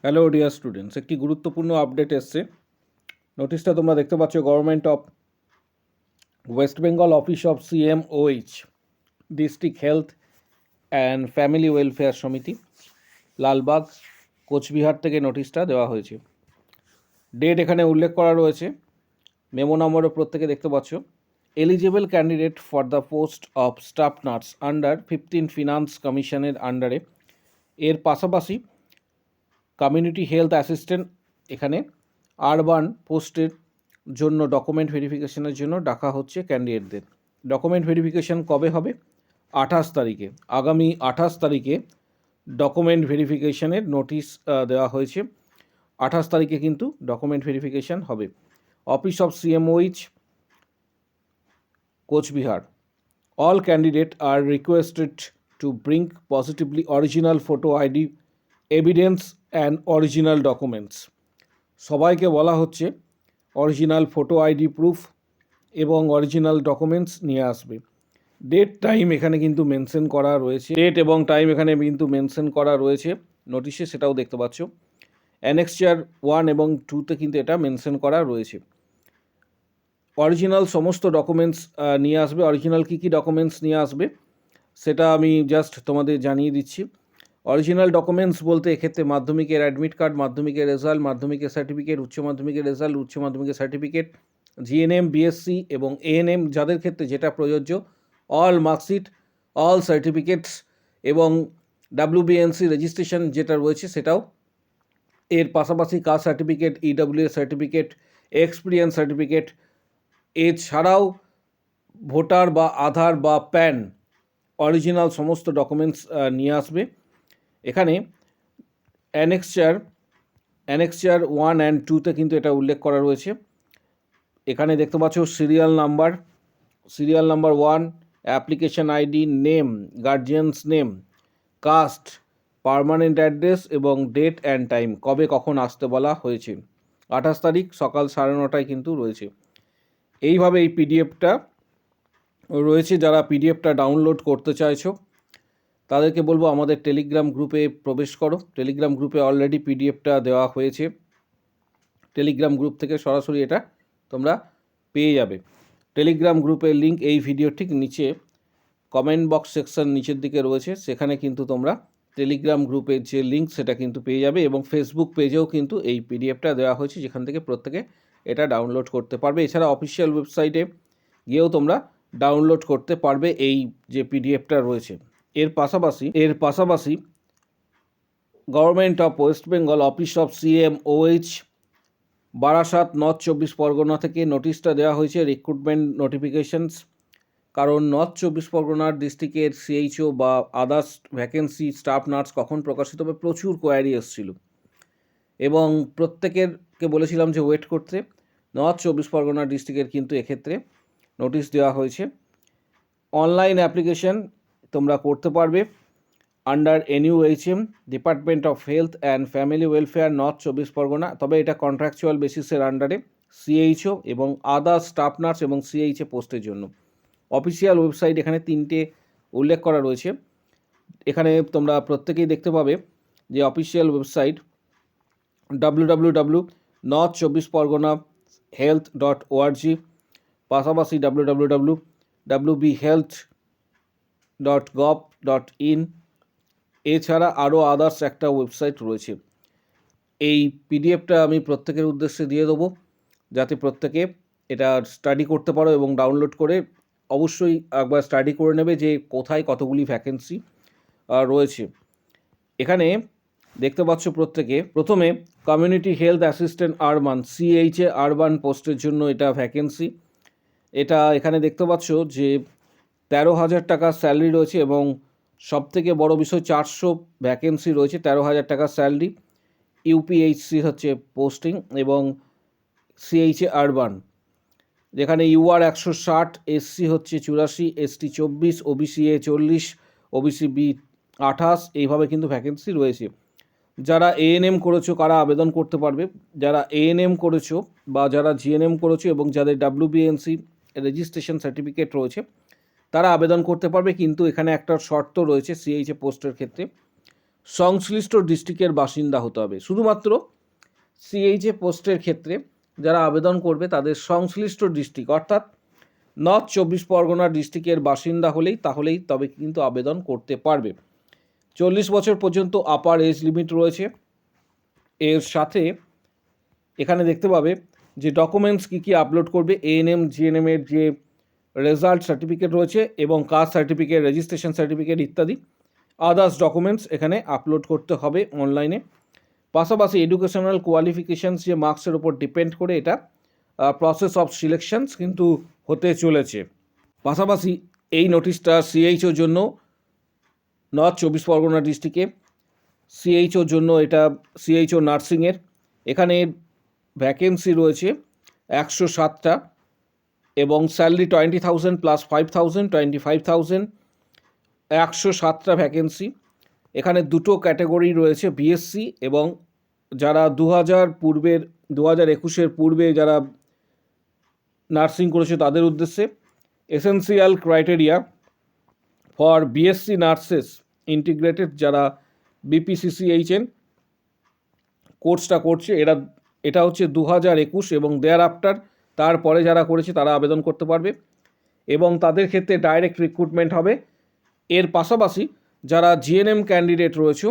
Hello dear students, একটি গুরুত্বপূর্ণ update এসছে। নোটিশটা তোমরা দেখতে পাচ্ছ, government of West Bengal office of CMOH, district health and family welfare সমিতি, লালবাগ, কোচবিহার থেকে নোটিশটা দেওয়া হয়েছে। ডেট এখানে উল্লেখ করা রয়েছে, মেমো নম্বরও প্রত্যেকে দেখতে পাচ্ছ। Eligible candidate for the post of staff nurse under 15 finance কমিশনের আন্ডারে। এর পাশাপাশি কমিউনিটি হেলথ অ্যাসিস্ট্যান্ট এখানে আরবান পোস্টের জন্য ডকুমেন্ট ভেরিফিকেশনের জন্য ডাকা হচ্ছে ক্যান্ডিডেটদের। ডকুমেন্ট ভেরিফিকেশন কবে হবে? 28 তারিখে, আগামী 28 তারিখে ডকুমেন্ট ভেরিফিকেশনের নোটিশ দেওয়া হয়েছে। 28 তারিখে কিন্তু ডকুমেন্ট ভেরিফিকেশন হবে। Office of CMOH, Cooch Behar. All candidate are requested to bring positively original photo ID evidence and original documents. সবাইকে বলা হচ্ছে অরিজিনাল ফটো আইডি প্রুফ এবং অরিজিনাল ডকুমেন্টস নিয়ে আসবে। ডেট টাইম এখানে কিন্তু মেনশন করা রয়েছে, ডেট এবং টাইম এখানে কিন্তু মেনশন করা রয়েছে নোটিশে, সেটাও দেখতে পাচ্ছ। অ্যানেক্সচার 1 এবং 2তে কিন্তু এটা মেনশন করা রয়েছে। অরিজিনাল সমস্ত ডকুমেন্টস নিয়ে আসবে। অরিজিনাল কী কী ডকুমেন্টস নিয়ে আসবে সেটা আমি জাস্ট তোমাদের জানিয়ে দিচ্ছি। অরিজিনাল ডকুমেন্টস বলতে এক্ষেত্রে মাধ্যমিকের অ্যাডমিট কার্ড, মাধ্যমিকের রেজাল্ট, মাধ্যমিকের সার্টিফিকেট, উচ্চ মাধ্যমিকের রেজাল্ট, উচ্চ মাধ্যমিকের সার্টিফিকেট, জিএনএম, বিএসসি এবং এএনএম যাদের ক্ষেত্রে যেটা প্রযোজ্য, অল মার্কশিট, অল সার্টিফিকেটস এবং ডাব্লিউবিএনসি রেজিস্ট্রেশন যেটা রয়েছে সেটাও। এর পাশাপাশি caste certificate, EWS certificate, experience certificate, এছাড়াও ভোটার বা আধার বা প্যান অরিজিনাল সমস্ত ডকুমেন্টস নিয়ে আসবে। এখানে অ্যানেক্সচার 1 অ্যান্ড 2তে কিন্তু এটা উল্লেখ করা রয়েছে। এখানে দেখতে পাচ্ছ serial number 1, application ID, name, guardians name, caste, permanent address এবং ডেট অ্যান্ড টাইম, কবে কখন আসতে বলা হয়েছে। 28 তারিখ সকাল 9:30 কিন্তু রয়েছে। এইভাবে এই পিডিএফটা রয়েছে। যারা পিডিএফটা ডাউনলোড করতে চাইছো তাদেরকে বলবো আমাদের টেলিগ্রাম গ্রুপে প্রবেশ করো। টেলিগ্রাম গ্রুপে অলরেডি পিডিএফটা দেওয়া হয়েছে। টেলিগ্রাম গ্রুপ থেকে সরাসরি এটা তোমরা পেয়ে যাবে। টেলিগ্রাম গ্রুপের লিঙ্ক এই ভিডিও ঠিক নিচে কমেন্ট বক্স সেকশন নিচের দিকে রয়েছে, সেখানে কিন্তু তোমরা টেলিগ্রাম গ্রুপের যে লিঙ্ক সেটা কিন্তু পেয়ে যাবে। এবং ফেসবুক পেজেও কিন্তু এই পিডিএফটা দেওয়া হয়েছে, যেখান থেকে প্রত্যেকে এটা ডাউনলোড করতে পারবে। এছাড়া অফিসিয়াল ওয়েবসাইটে গিয়েও তোমরা ডাউনলোড করতে পারবে এই যে পিডিএফটা রয়েছে। এর পাশাপাশি government of West Bengal office of CMOH, Barasat, north 24 Pargana থেকে নোটিশটা দেওয়া হয়েছে, রিক্রুটমেন্ট নোটিফিকেশনস। কারণ নর্থ 24 পরগনার ডিস্ট্রিক্টের সিএইচও বা আদার্স ভ্যাকেন্সি স্টাফ নার্স কখন প্রকাশিত হবে, প্রচুর কোয়ারি এসেছিল এবং প্রত্যেকেরকে বলেছিলাম যে ওয়েট করতে। নর্থ 24 পরগনা ডিস্ট্রিক্টের কিন্তু এক্ষেত্রে নোটিশ দেওয়া হয়েছে। অনলাইন অ্যাপ্লিকেশন তোমরা করতে পারবে under NUHM, department of health and family welfare, north 24 Pargana. তবে এটা কন্ট্রাকচুয়াল বেসিসের আন্ডারে সিএইচও এবং আদার স্টাফ নার্স এবং সিএইচএ পোস্টের জন্য। অফিসিয়াল ওয়েবসাইট এখানে 3টে উল্লেখ করা রয়েছে। এখানে তোমরা প্রত্যেকেই দেখতে পাবে যে অফিসিয়াল ওয়েবসাইট www.north24pargana.health.org, পাশাপাশি www.wbhealth.gov.in, এছাড়া আরও আদার্স একটা ওয়েবসাইট রয়েছে। এই পিডিএফটা আমি প্রত্যেকের উদ্দেশ্যে দিয়ে দেবো, যাতে প্রত্যেকে এটা স্টাডি করতে পারো এবং ডাউনলোড করে অবশ্যই একবার স্টাডি করে নেবে যে কোথায় কতগুলি ভ্যাকেন্সি রয়েছে। এখানে দেখতে পাচ্ছ প্রত্যেকে, প্রথমে community health assistant urban, CHA urban পোস্টের জন্য এটা ভ্যাকেন্সি। এটা এখানে দেখতে পাচ্ছ যে 13,000 টাকা স্যালারি রয়েছে এবং সবথেকে বড় বিষয় 400 ভ্যাকেন্সি রয়েছে, 13,000 টাকা স্যালারি। ইউপিএইচসি হচ্ছে পোস্টিং এবং সিএইচএ আরবান, যেখানে ইউআর 160, এসসি হচ্ছে 84, ST 24, OBC A 40, OBC B 28, এইভাবে কিন্তু ভ্যাকেন্সি রয়েছে। যারা এএনএম করেছো কারা আবেদন করতে পারবে? যারা এএনএম করেছো বা যারা জিএনএম করেছো এবং যাদের ডাব্লিউবিএনসি রেজিস্ট্রেশন সার্টিফিকেট রয়েছে তারা আবেদন করতে পারবে, কিন্তু এখানে একটা শর্ত রয়েছে সিএইচএ পোস্টের ক্ষেত্রে। সংশ্লিষ্ট ডিস্ট্রিক্টের বাসিন্দা হতে হবে। শুধুমাত্র সিএইচএ পোস্টের ক্ষেত্রে যারা আবেদন করবে তাদের সংশ্লিষ্ট ডিস্ট্রিক্ট অর্থাৎ নর্থ 24 পরগনা ডিস্ট্রিক্টের বাসিন্দা তাহলেই তবে কিন্তু আবেদন করতে পারবে। 40 বছর পর্যন্ত আপার এজ লিমিট রয়েছে। এর সাথে এখানে দেখতে পাবে যে ডকুমেন্টস কী আপলোড করবে, এএনএম জিএনএম এর যে রেজাল্ট সার্টিফিকেট রয়েছে এবং কাস্ট সার্টিফিকেট, রেজিস্ট্রেশন সার্টিফিকেট ইত্যাদি আদার্স ডকুমেন্টস এখানে আপলোড করতে হবে অনলাইনে। পাশাপাশি এডুকেশনাল কোয়ালিফিকেশানস যে মার্কসের ওপর ডিপেন্ড করে এটা প্রসেস অফ সিলেকশনস কিন্তু হতে চলেছে। পাশাপাশি এই নোটিশটা সিএইচওর জন্য নর্থ 24 পরগনা ডিস্ট্রিক্টে, সিএইচওর জন্য এটা সিএইচও নার্সিংয়ের, এখানে ভ্যাকেন্সি রয়েছে 107টা এবং স্যালারি 20,000 প্লাস 5,000 25,000, 107টা ভ্যাকেন্সি। এখানে দুটো ক্যাটাগরি রয়েছে, বিএসসি এবং যারা 2021-এর পূর্বে যারা নার্সিং করেছে তাদের উদ্দেশ্যে। Essential criteria for BSc nurses integrated যারা বিপিসিসিএইচএন কোর্সটা করছে এটা হচ্ছে 2021 এবং দেয়ার আফটার, তারপরে যারা করেছে তারা আবেদন করতে পারবে এবং তাদের ক্ষেত্রে ডাইরেক্ট রিক্রুটমেন্ট হবে। এর পাশাপাশি যারা জিএনএম ক্যান্ডিডেট রয়েছে,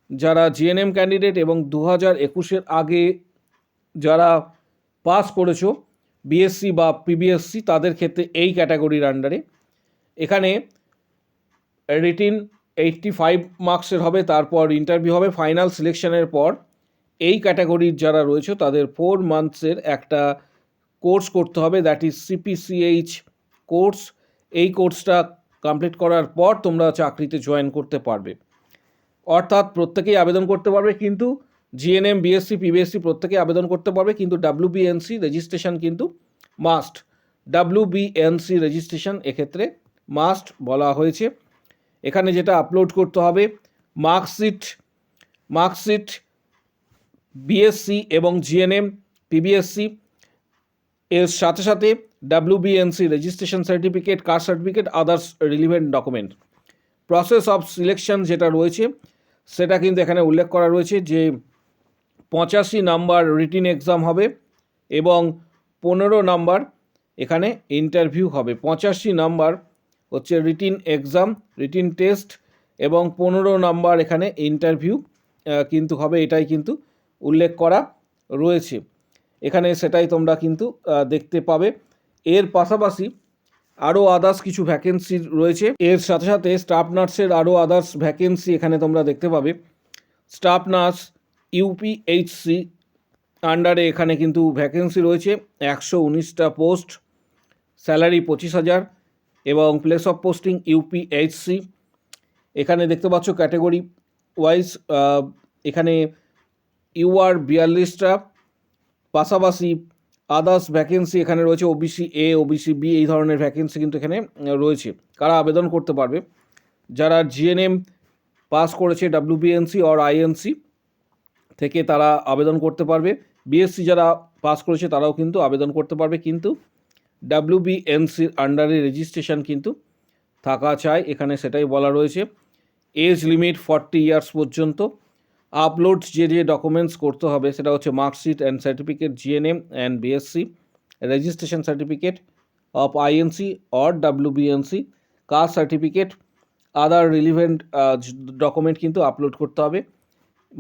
যারা জিএনএম ক্যান্ডিডেট এবং 2021-এর আগে যারা পাস করেছো বিএসসি বা পিবিএসসি তাদের ক্ষেত্রে এই ক্যাটাগরির আন্ডারে এখানে রিটিন 85 মার্কসের হবে, তারপর ইন্টারভিউ হবে। ফাইনাল সিলেকশনের পর এই ক্যাটাগরির যারা রয়েছে তাদের 4 মান্থসের একটা কোর্স করতে হবে, দ্যাট ইজ সিপিসিএইচ কোর্স। এই কোর্সটা কমপ্লিট করার পর তোমরা চাকরিতে জয়েন করতে পারবে। অর্থাৎ প্রত্যেকেই আবেদন করতে পারবে, কিন্তু জিএনএম, বিএসসি, পিবিএসসি প্রত্যেকেই আবেদন করতে পারবে, কিন্তু ডাব্লিউবিএনসি রেজিস্ট্রেশন কিন্তু মাস্ট। ডাব্লিউবিএনসি রেজিস্ট্রেশন এক্ষেত্রে মাস্ট বলা হয়েছে। এখানে যেটা আপলোড করতে হবে মার্কশিট বিএসসি এবং জিএনএম, পিবিএসসি, এর সাথে সাথে WBNC registration certificate, caste certificate, others relevant document. Process of selection যেটা রয়েছে সেটা কিন্তু এখানে উল্লেখ করা রয়েছে যে 85 নাম্বার রিটিন এক্সাম হবে এবং 15 নাম্বার এখানে ইন্টারভিউ হবে। 85 নাম্বার হচ্ছে রিটিন এক্সাম, রিটিন টেস্ট এবং 15 নাম্বার এখানে ইন্টারভিউ কিন্তু হবে, এটাই কিন্তু উল্লেখ করা রয়েছে এখানে, সেটাই তোমরা কিন্তু দেখতে পাবে। এর পাশাপাশি আরও আদার্স কিছু ভ্যাকেন্সি রয়েছে। এর সাথে সাথে স্টাফ নার্সের আরও আদার্স ভ্যাকেন্সি এখানে তোমরা দেখতে পাবে। স্টাফ নার্স ইউপিএইচসি আন্ডারে এখানে কিন্তু ভ্যাকেন্সি রয়েছে 119টা পোস্ট, স্যালারি 25,000 এবং প্লেস অফ পোস্টিং ইউপিএইচসি। এখানে দেখতে পাচ্ছ ক্যাটাগরি ওয়াইজ এখানে ইউআর 42টা, পাশাপাশি আদার্স ভ্যাকেন্সি এখানে রয়েছে ওবিসি এ, ওবিসি বি, এই ধরনের ভ্যাকেন্সি কিন্তু এখানে রয়েছে। কারা আবেদন করতে পারবে? যারা জিএনএম পাস করেছে ডাব্লিউবিএনসি অর আইএনসি থেকে তারা আবেদন করতে পারবে। বিএসসি যারা পাস করেছে তারাও কিন্তু আবেদন করতে পারবে, কিন্তু ডাব্লিউবিএনসির আন্ডারে রেজিস্ট্রেশন কিন্তু থাকা চাই, এখানে সেটাই বলা রয়েছে। এজ লিমিট 40 ইয়ার্স পর্যন্ত। আপলোড যে ডকুমেন্টস করতে হবে সেটা হচ্ছে marksheet and certificate GNM and BSc, registration certificate of INC or WBNC, caste certificate, other relevant document কিন্তু আপলোড করতে হবে।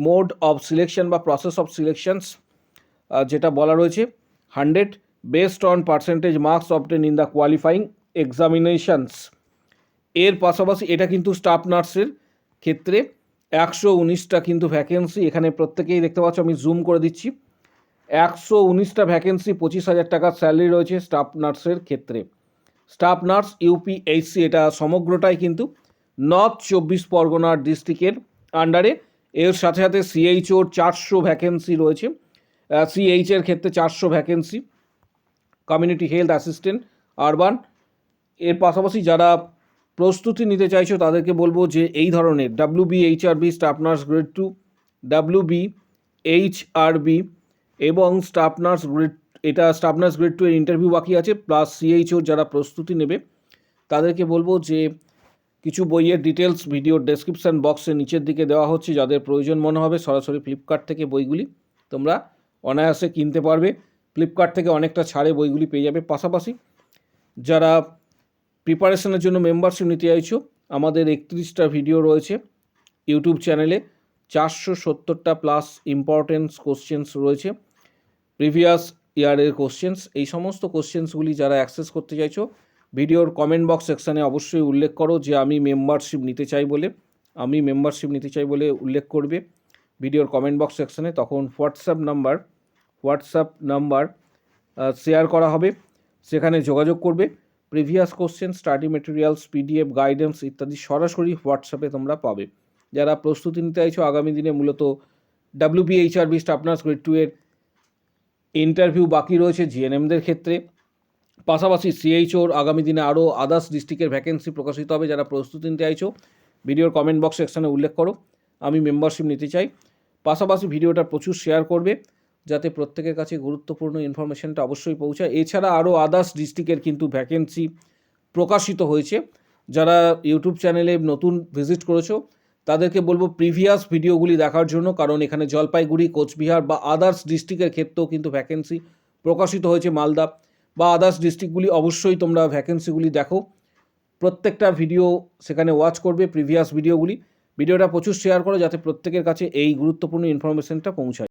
মোড অফ সিলেকশন বা প্রসেস অফ সিলেকশনস যেটা বলা রয়েছে 100 based on percentage marks obtain in the qualifying examinations. এর পাশাপাশি এটা কিন্তু স্টাফ নার্সের ক্ষেত্রে 119টা কিন্তু ভ্যাকেন্সি, এখানে প্রত্যেকেই দেখতে পাচ্ছ, আমি জুম করে দিচ্ছি। 119টা ভ্যাকেন্সি, 25,000 টাকার স্যালারি রয়েছে স্টাফ নার্সের ক্ষেত্রে। স্টাফ নার্স ইউপিএইচসি এটা সমগ্রটাই কিন্তু নর্থ 24 পরগনা ডিস্ট্রিক্টের আন্ডারে। এর সাথে সাথে সিএইচওর 400 ভ্যাকেন্সি রয়েছে, সিএইচের ক্ষেত্রে 400 vacancy, community health assistant urban. এর পাশাপাশি যারা প্রস্তুতি নিতে চাইছো তাদেরকে বলবো যে এই ধরনের ডাব্লিউবিএইচআরবি স্টাফ নার্স গ্রেড 2, ডাব্লিউবিএইচআরবি এবং স্টাফ নার্স গ্রেড 2 এর ইন্টারভিউ বাকি আছে, প্লাস সিএইচও যারা প্রস্তুতি নেবে তাদেরকে বলবো যে কিছু বইয়ের ডিটেলস ভিডিওর ডেসক্রিপশান বক্সের নিচের দিকে দেওয়া হচ্ছে। যাদের প্রয়োজন মনে হবে সরাসরি ফ্লিপকার্ট থেকে বইগুলি তোমরা অনায়াসে কিনতে পারবে। ফ্লিপকার্ট থেকে অনেকটা ছাড়ে বইগুলি পেয়ে যাবে। পাশাপাশি যারা প্রিপারেশনের জন্য মেম্বারশিপ নিতে চাইছো, আমাদের 31টা ভিডিও রয়েছে ইউটিউব চ্যানেলে, 470টা প্লাস ইম্পর্টেন্স কোশ্চেন্স রয়েছে, প্রিভিয়াস ইয়ারের কোশ্চেন্স। এই সমস্ত কোশ্চেন্সগুলি যারা অ্যাক্সেস করতে চাইছো, ভিডিওর কমেন্ট বক্স সেকশানে অবশ্যই উল্লেখ করো যে আমি মেম্বারশিপ নিতে চাই বলে উল্লেখ করবে ভিডিওর কমেন্ট বক্স সেকশানে। তখন হোয়াটসঅ্যাপ নাম্বার শেয়ার করা হবে, সেখানে যোগাযোগ করবে। Previous question, study materials, PDF, guidance ইত্যাদি সরাসরি হোয়াটসঅ্যাপে তোমরা পাবে। যারা প্রস্তুতি নিতে চাইছো আগামী দিনে, মূলত WPHRB স্টাফ নার্স গ্রেড 2 এর ইন্টারভিউ বাকি রয়েছে জিএনএমদের ক্ষেত্রে। পাশাপাশি CHOর আগামী দিনে আরও আদার্স ডিস্ট্রিক্টের ভ্যাকেন্সি প্রকাশিত হবে। যারা প্রস্তুতি নিতে চাইছো ভিডিওর কমেন্ট বক্স সেকশানে উল্লেখ করো আমি মেম্বারশিপ নিতে চাই। পাশাপাশি ভিডিওটা প্রচুর শেয়ার করবে যাতে প্রত্যেকের কাছে গুরুত্বপূর্ণ ইনফরমেশনটা অবশ্যই পৌঁছায়। এছাড়া আরও আদার্স ডিস্ট্রিক্টের কিন্তু ভ্যাকেন্সি প্রকাশিত হয়েছে। যারা ইউটিউব চ্যানেলে নতুন ভিজিট করেছো তাদেরকে বলবো প্রিভিয়াস ভিডিওগুলি দেখার জন্য, কারণ এখানে জলপাইগুড়ি, কোচবিহার বা আদার্স ডিস্ট্রিক্টের ক্ষেত্রেও কিন্তু ভ্যাকেন্সি প্রকাশিত হয়েছে। মালদা বা আদার্স ডিস্ট্রিক্টগুলি অবশ্যই তোমরা ভ্যাকেন্সিগুলি দেখো, প্রত্যেকটা ভিডিও সেখানে ওয়াচ করবে প্রিভিয়াস ভিডিওটা প্রচুর শেয়ার করো যাতে প্রত্যেকের কাছে এই গুরুত্বপূর্ণ ইনফরমেশনটা পৌঁছায়।